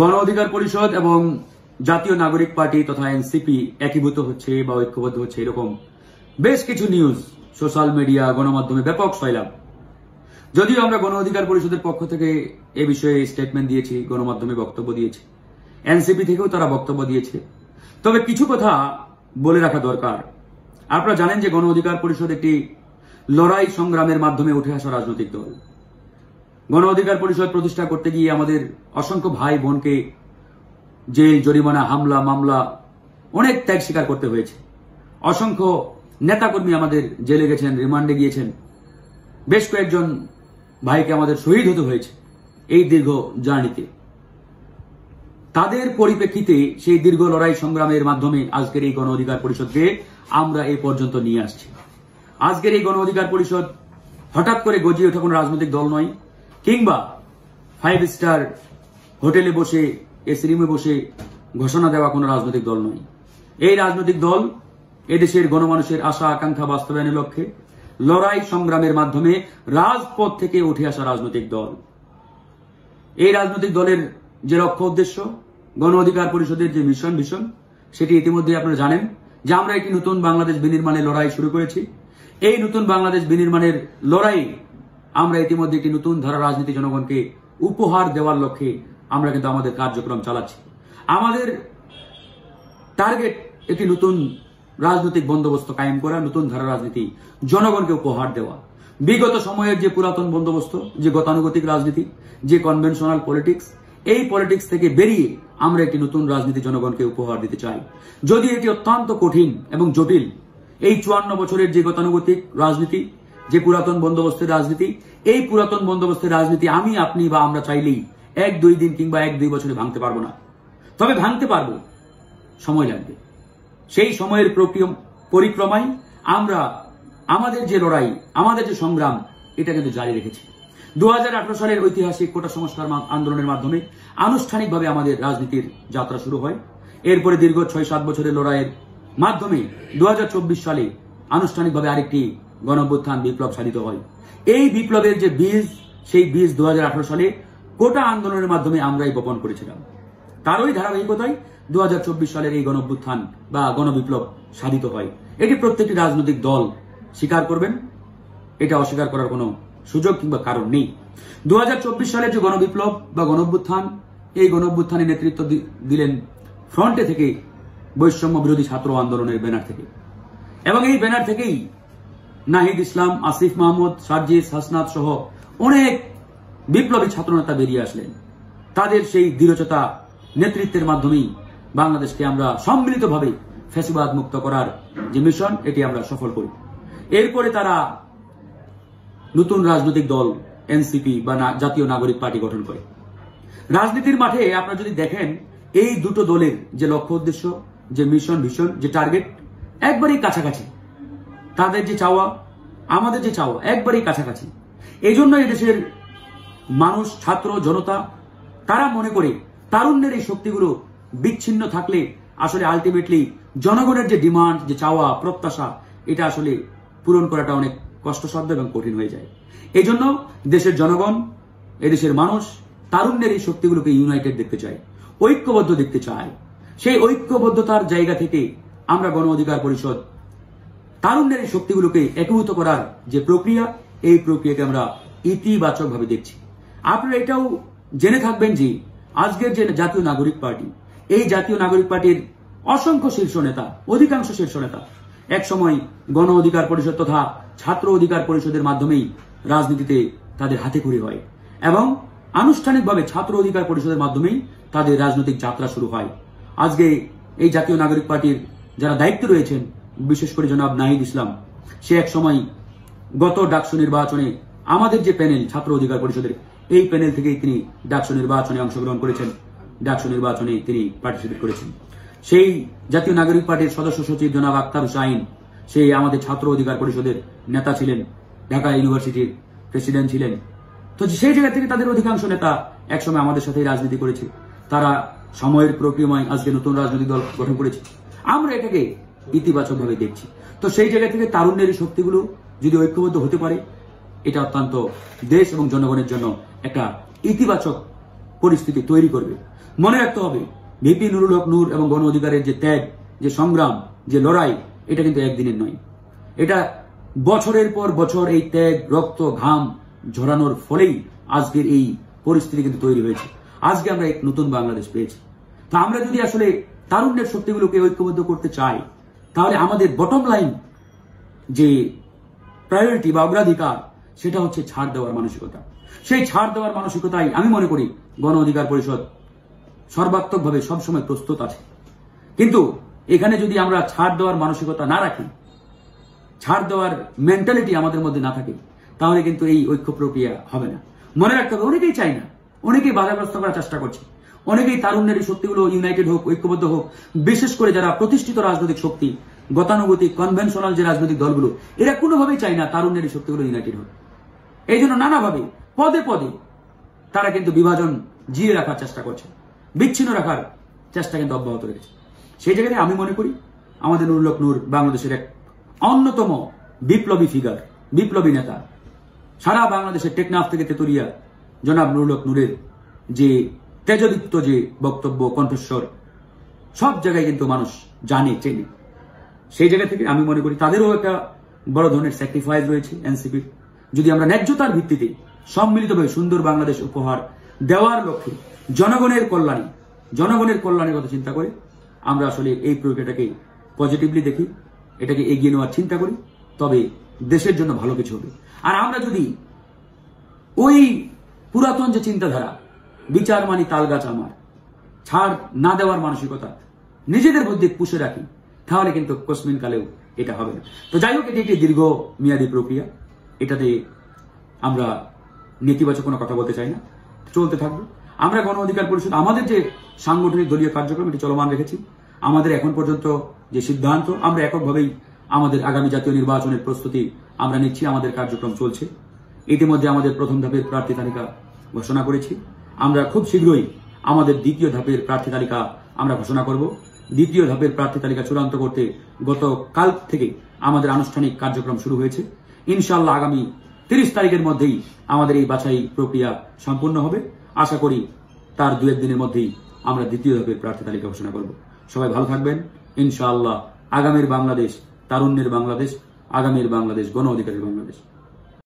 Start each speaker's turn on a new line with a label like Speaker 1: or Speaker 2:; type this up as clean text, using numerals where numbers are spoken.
Speaker 1: গণ অধিকার পরিষদ এবং জাতীয় নাগরিক পার্টি তথা এনসিপি একীভূত হচ্ছে বা ঐক্যবদ্ধ হচ্ছে, এরকম বেশ কিছু নিউজ সোশ্যাল মিডিয়া গণমাধ্যমে ব্যাপক সয়লাভ। যদিও আমরা গণ অধিকার পরিষদের পক্ষ থেকে এ বিষয়ে স্টেটমেন্ট দিয়েছি, গণমাধ্যমে বক্তব্য দিয়েছি, এনসিপি থেকেও তারা বক্তব্য দিয়েছে, তবে কিছু কথা বলে রাখা দরকার। আপনারা জানেন যে গণ অধিকার পরিষদ একটি লড়াই সংগ্রামের মাধ্যমে উঠে আসা রাজনৈতিক দল। গণ অধিকার পরিষদ প্রতিষ্ঠা করতে গিয়ে আমাদের অসংখ্য ভাই বোনকে জেল, জরিমানা, হামলা, মামলা অনেক ত্যাগ স্বীকার করতে হয়েছে। অসংখ্য নেতাকর্মী আমাদের জেলে গেছেন, রিমান্ডে গিয়েছেন। বেশ কয়েকজন ভাইকে আমাদের শহীদ হতে হয়েছে এই দীর্ঘ জার্নিতে। তাদের পরিপ্রেক্ষিতে সেই দীর্ঘ লড়াই সংগ্রামের মাধ্যমে আজকের এই গণ অধিকার পরিষদকে আমরা এই পর্যন্ত নিয়ে আসছি। আজকের এই গণ অধিকার পরিষদ হঠাৎ করে গজিয়ে ওঠা কোনো রাজনৈতিক দল নয়, কিংবা 5 স্টার হোটেলে বসে, এসি রুমে বসে ঘোষণা দেওয়া কোনো রাজনৈতিক দল নয়। এই রাজনৈতিক দল এদেশের গণমানুষের আশা আকাঙ্ক্ষা বাস্তবায়নের লক্ষ্যে লড়াই সংগ্রামের মাধ্যমে রাজপথ থেকে উঠে আসা রাজনৈতিক দল। এই রাজনৈতিক দলের যে লক্ষ্য উদ্দেশ্য, গণ অধিকার পরিষদের যে মিশন ভিশন, সেটি ইতিমধ্যে আপনারা জানেন যে আমরা একটি নতুন বাংলাদেশ বিনির্মাণের লড়াই শুরু করেছি। এই নতুন বাংলাদেশ বিনির্মাণের লড়াই আমরা ইতিমধ্যে একটি নতুন ধারা রাজনীতি জনগণকে উপহার দেওয়ার লক্ষ্যে আমরা কিন্তু আমাদের কার্যক্রম চালাচ্ছি। আমাদের টার্গেট একটি নতুন রাজনৈতিক বন্দোবস্ত কায়েম করা, নতুন ধারা রাজনীতি জনগণকে উপহার দেওয়া। বিগত সময়ের যে পুরাতন বন্দোবস্ত, যে গতানুগতিক রাজনীতি, যে কনভেনশনাল পলিটিক্স, এই পলিটিক্স থেকে বেরিয়ে আমরা একটি নতুন রাজনীতি জনগণকে উপহার দিতে চাই। যদি এটি অত্যন্ত কঠিন এবং জটিল, এই 54 বছরের যে গতানুগতিক রাজনীতি, যে পুরাতন বন্দোবস্তের রাজনীতি, এই পুরাতন বন্দোবস্তের রাজনীতি আমি, আপনি বা আমরা চাইলেই 1-2 দিন কিংবা 1-2 বছরে ভাঙতে পারবো না। তবে ভাঙতে পারবো, সময় লাগবে। সেই সময়ের পরিক্রমায় আমরা আমাদের যে লড়াই, আমাদের যে সংগ্রাম, এটা কিন্তু জারি রেখেছি। 2018 সালের ঐতিহাসিক কোটা সংস্কার আন্দোলনের মাধ্যমে আনুষ্ঠানিকভাবে আমাদের রাজনীতির যাত্রা শুরু হয়। এরপরে দীর্ঘ 6-7 বছরের লড়াইয়ের মাধ্যমে 2024 সালে আনুষ্ঠানিকভাবে আরেকটি গণঅভ্যুত্থান বিপ্লব সাধিত হয়। এই বিপ্লবের যে বীজ, সেই বীজ 2018 সালে কোটা আন্দোলনের মাধ্যমে আমরাই বপন করেছিলাম। তারই ধারাবাহিকতায় 2024 সালের এই গণঅভ্যুত্থান বা গণবিপ্লব সাধিত হয়। এটি প্রত্যেকটি রাজনৈতিক দল স্বীকার করবেন, এটা অস্বীকার করার কোনো সুযোগ কিংবা কারণ নেই। 2024 সালের যে গণবিপ্লব বা গণঅভ্যুত্থান, এই গণঅভ্যুত্থানের নেতৃত্ব দিলেন ফ্রন্টে থেকে বৈষম্য বিরোধী ছাত্র আন্দোলনের ব্যানার থেকে, এবং এই ব্যানার থেকেই নাহিদ ইসলাম, আসিফ মাহমুদ, সার্জিস, হাসনাত সহ অনেক বিপ্লবী ছাত্রনেতা বেরিয়ে আসলেন। তাদের সেই দৃঢ়চেতা নেতৃত্বের মাধ্যমেই বাংলাদেশকে আমরা সম্মিলিতভাবে ফ্যাসিবাদ মুক্ত করার যে মিশন, এটি আমরা সফল করি। এরপরে তারা নতুন রাজনৈতিক দল এনসিপি বা জাতীয় নাগরিক পার্টি গঠন করে। রাজনীতির মাঠে আপনারা যদি দেখেন, এই দুটো দলের যে লক্ষ্য উদ্দেশ্য, যে মিশন ভিশন, যে টার্গেট একবারই কাছাকাছি। তাদের যে চাওয়া, আমাদের যে চাওয়া একবারই কাছাকাছি। এই জন্য এদেশের মানুষ, ছাত্র জনতা তারা মনে করে তারুণ্যের এই শক্তিগুলো বিচ্ছিন্ন থাকলে আসলে আলটিমেটলি জনগণের যে ডিমান্ড, যে চাওয়া, প্রত্যাশা, এটা আসলে পূরণ করাটা অনেক কষ্টসাধ্য এবং কঠিন হয়ে যায়। এই জন্য দেশের জনগণ, এদেশের মানুষ তারুণ্যের এই শক্তিগুলোকে ইউনাইটেড দেখতে চায়, ঐক্যবদ্ধ দেখতে চায়। সেই ঐক্যবদ্ধতার জায়গা থেকে আমরা গণ অধিকার পরিষদ তারুণ্যের এই শক্তিগুলোকে একীভূত করার যে প্রক্রিয়া, এই প্রক্রিয়াকে আমরা ইতিবাচকভাবে দেখছি। আপনারা এটাও জেনে থাকবেন যে আজকের যে জাতীয় নাগরিক পার্টি, এই জাতীয় নাগরিক পার্টির অসংখ্য শীর্ষ নেতা, অধিকাংশ শীর্ষ নেতা একসময় গণ অধিকার পরিষদ তথা ছাত্র অধিকার পরিষদের মাধ্যমেই রাজনীতিতে তাদের হাতেখড়ি হয়, এবং আনুষ্ঠানিকভাবে ছাত্র অধিকার পরিষদের মাধ্যমেই তাদের রাজনৈতিক যাত্রা শুরু হয়। আজকে এই জাতীয় নাগরিক পার্টির যারা দায়িত্বে রয়েছেন, বিশেষ করে জনাব নাহিদ ইসলাম, সে এক সময় গত ডাকসু নির্বাচনে আমাদের যে প্যানেল ছাত্র অধিকার পরিষদের, এই প্যানেল থেকেই তিনি ডাকসু নির্বাচনে অংশগ্রহণ করেছেন, ডাকসু নির্বাচনে তিনি পার্টিসিপেট করেছেন। সেই জাতীয় নাগরিক পার্টির সদস্য সচিব জনাব আক্তার হুসাইন, সেই আমাদের ছাত্র অধিকার পরিষদের নেতা ছিলেন, ঢাকা ইউনিভার্সিটির প্রেসিডেন্ট ছিলেন। তো সেই জায়গা থেকে তাদের অধিকাংশ নেতা একসময় আমাদের সাথে রাজনীতি করেছে। তারা সময়ের প্রক্রিয়ায় আজকে নতুন রাজনৈতিক দল গঠন করেছে। আমরা এটাকে ইতিবাচকভাবে দেখছি। তো সেই জায়গা থেকে তারুণ্যের এই শক্তিগুলো যদি ঐক্যবদ্ধ হতে পারে, এটা অত্যন্ত দেশ এবং জনগণের জন্য একটা ইতিবাচক পরিস্থিতি তৈরি করবে। মনে রাখতে হবে ভিপি নুরুল হক নূর এবং গণ অধিকারের যে ত্যাগ, যে সংগ্রাম, যে লড়াই, এটা কিন্তু একদিনের নয়। এটা বছরের পর বছর এই ত্যাগ, রক্ত, ঘাম ঝরানোর ফলেই আজকের এই পরিস্থিতি কিন্তু তৈরি হয়েছে। আজকে আমরা এক নতুন বাংলাদেশ পেয়েছি। তা আমরা যদি আসলে তারুণ্যের শক্তিগুলোকে ঐক্যবদ্ধ করতে চাই, তাহলে আমাদের বটম লাইন যে প্রায়োরিটি বা অগ্রাধিকার, সেটা হচ্ছে ছাড় দেওয়ার মানসিকতা। সেই ছাড় দেওয়ার মানসিকতাই আমি মনে করি গণ অধিকার পরিষদ সর্বাত্মকভাবে সবসময় প্রস্তুত আছে। কিন্তু এখানে যদি আমরা ছাড় দেওয়ার মানসিকতা না রাখি, ছাড় দেওয়ার মেন্টালিটি আমাদের মধ্যে না থাকে, তাহলে কিন্তু এই ঐক্য প্রক্রিয়া হবে না। মনে রাখতে হবে অনেকেই চাই না, অনেকেই বাধাগ্রস্ত করার চেষ্টা করছে, অনেকেই তারুণ্যের এই শক্তিগুলো ইউনাইটেড হোক, ঐক্যবদ্ধ হোক। বিশেষ করে যারা প্রতিষ্ঠিত রাজনৈতিক শক্তি, গতানুগতিক কনভেনশনাল যে রাজনৈতিক দলগুলো, এরা কোনোভাবেই চায় না তারুণ্যের এই শক্তিগুলো ইউনাইটেড হোক। এই জন্য নানাভাবে পদে পদে তারা কিন্তু বিভাজন জিয়ে রাখার চেষ্টা করছে, বিচ্ছিন্ন রাখার চেষ্টা কিন্তু অব্যাহত রয়েছে। সেই জায়গায় আমি মনে করি আমাদের নুরুল হক নূর বাংলাদেশের এক অন্যতম বিপ্লবী ফিগার, বিপ্লবী নেতা। সারা বাংলাদেশের টেকনাফ থেকে তেতুলিয়া জনাব নুরুল হক নূরের যে তেজদীপ্ত যে বক্তব্য, কণ্ঠস্বর, সব জায়গায় কিন্তু মানুষ জানে, চেনে। সেই জায়গা থেকে আমি মনে করি তাদেরও একটা বড় ধরনের স্যাক্রিফাইস রয়েছে এনসিপির। যদি আমরা ন্যায্যতার ভিত্তিতে সম্মিলিতভাবে সুন্দর বাংলাদেশ উপহার দেওয়ার লক্ষ্যে জনগণের কল্যাণের কথা চিন্তা করে আমরা আসলে এই প্রক্রিয়াটাকে পজিটিভলি দেখি, এটাকে এগিয়ে নেওয়ার চিন্তা করি, তবে দেশের জন্য ভালো কিছু হবে। আর আমরা যদি ওই পুরাতন যে চিন্তাধারা, বিচার মানি তাল গাছ আমার, ছাড় না দেওয়ার মানসিকতা নিজেদের মধ্যে পুষে রাখি, তাহলে কিন্তু কসমিন কালেও এটা হবে না। তো যাই হোক, এটি একটি দীর্ঘ মেয়াদী প্রক্রিয়া, এটাতে আমরা নেতিবাচক কোনো কথা বলতে চাই না, চলতে থাকবে। আমরা গণ অধিকার পরিষদ আমাদের যে সাংগঠনিক দলীয় কার্যক্রম এটি চলমান রেখেছি। আমাদের এখন পর্যন্ত যে সিদ্ধান্ত, আমরা এককভাবেই আমাদের আগামী জাতীয় নির্বাচনের প্রস্তুতি আমরা নিচ্ছি, আমাদের কার্যক্রম চলছে। ইতিমধ্যে আমাদের প্রথম ধাপের প্রার্থী তালিকা ঘোষণা করেছি। আমরা খুব শীঘ্রই আমাদের দ্বিতীয় ধাপের প্রার্থী তালিকা আমরা ঘোষণা করব। দ্বিতীয় ধাপের প্রার্থী তালিকা চূড়ান্ত করতে গতকাল থেকে আমাদের আনুষ্ঠানিক কার্যক্রম শুরু হয়েছে। ইনশাআল্লাহ আগামী 30 তারিখের মধ্যেই আমাদের এই বাছাই প্রক্রিয়া সম্পূর্ণ হবে। আশা করি তার 2-1 দিনের মধ্যেই আমরা দ্বিতীয় ধাপের প্রার্থী তালিকা ঘোষণা করব। সবাই ভালো থাকবেন। ইনশাআল্লাহ আগামীর বাংলাদেশ তারুণ্যের বাংলাদেশ, আগামীর বাংলাদেশ গণ অধিকারের বাংলাদেশ।